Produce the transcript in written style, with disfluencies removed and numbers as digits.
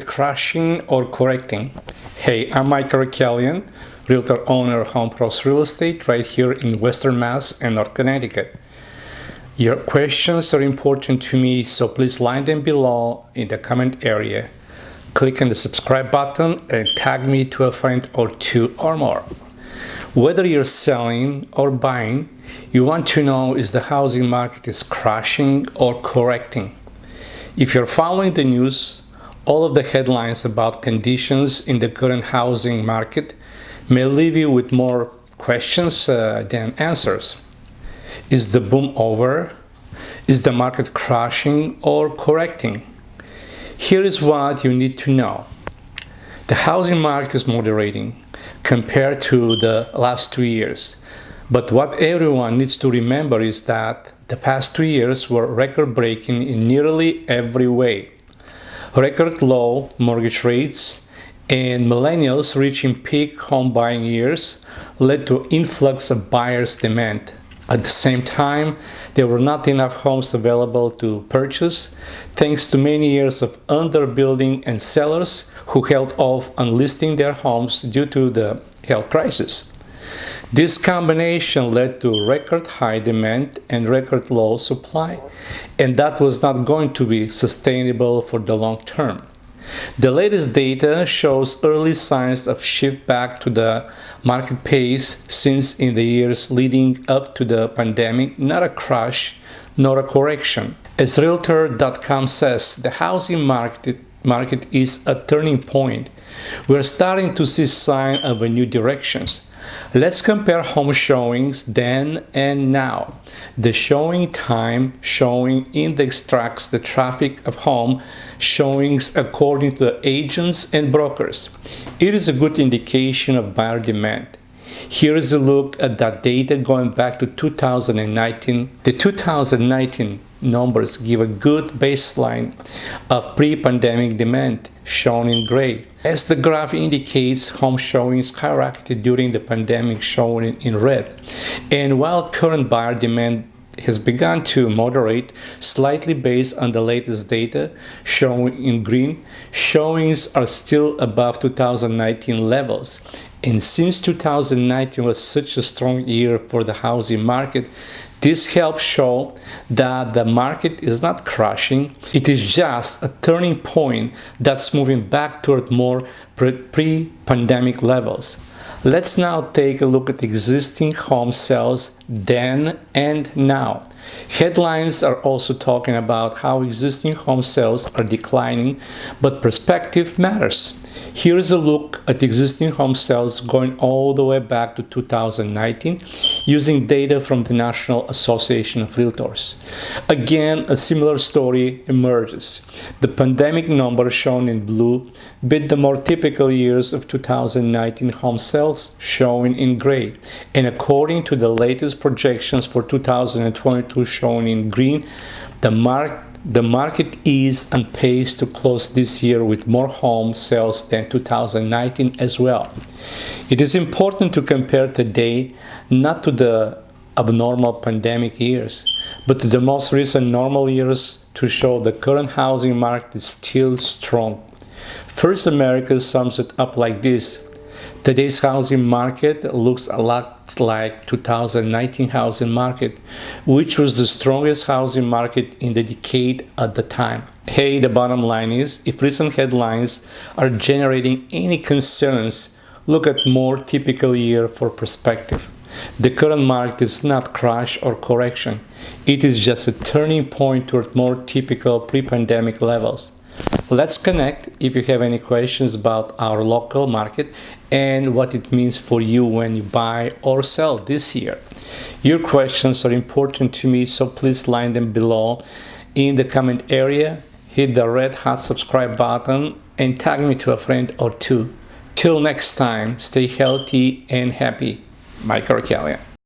Crashing or correcting? Hey, I'm Michael Callian, realtor owner of Home Pros Real Estate right here in Western Mass and North Connecticut. Your questions are important to me, so please line them below in the comment area. Click on the subscribe button and tag me to a friend or two or more. Whether you're selling or buying, you want to know if the housing market is crashing or correcting. If you're following the news, all of the headlines about conditions in the current housing market may leave you with more questions than answers. Is the boom over? Is the market crashing or correcting? Here is what you need to know. The housing market is moderating compared to the last 2 years. But what everyone needs to remember is that the past 2 years were record-breaking in nearly every way. Record low mortgage rates and millennials reaching peak home buying years led to influx of buyers' demand. At the same time, there were not enough homes available to purchase, thanks to many years of underbuilding and sellers who held off on listing their homes due to the health crisis. This combination led to record high demand and record low supply, and that was not going to be sustainable for the long term. The latest data shows early signs of shift back to the market pace since in the years leading up to the pandemic, not a crash, nor a correction. As realtor.com says, the housing market is a turning point. We're starting to see signs of a new directions. Let's compare home showings then and now. The showing time showing index tracks the traffic of home showings according to the agents and brokers. It is a good indication of buyer demand. Here is a look at that data going back to 2019. The 2019 numbers give a good baseline of pre-pandemic demand, shown in gray. As the graph indicates, home showings skyrocketed during the pandemic, shown in red. And while current buyer demand has begun to moderate slightly based on the latest data, shown in green, showings are still above 2019 levels. And since 2019 was such a strong year for the housing market, this helps show that the market is not crashing. It is just a turning point that's moving back toward more pre-pandemic levels. Let's now take a look at existing home sales then and now. Headlines are also talking about how existing home sales are declining, but perspective matters. Here is a look at existing home sales going all the way back to 2019 using data from the National Association of Realtors. Again, a similar story emerges. The pandemic numbers shown in blue beat the more typical years of 2019 home sales shown in gray. And according to the latest projections for 2022 shown in green, the market is on pace to close this year with more home sales than 2019 as well. It is important to compare today not to the abnormal pandemic years, but to the most recent normal years to show the current housing market is still strong. First America sums it up like this. Today's housing market looks a lot like 2019 housing market, which was the strongest housing market in the decade at the time. Hey, the bottom line is, if recent headlines are generating any concerns, look at more typical year for perspective. The current market is not crash or correction. It is just a turning point toward more typical pre-pandemic levels. Let's connect if you have any questions about our local market and what it means for you when you buy or sell this year. Your questions are important to me, so please line them below in the comment area. Hit the red hot subscribe button and tag me to a friend or two. Till next time, stay healthy and happy. Michael Callian.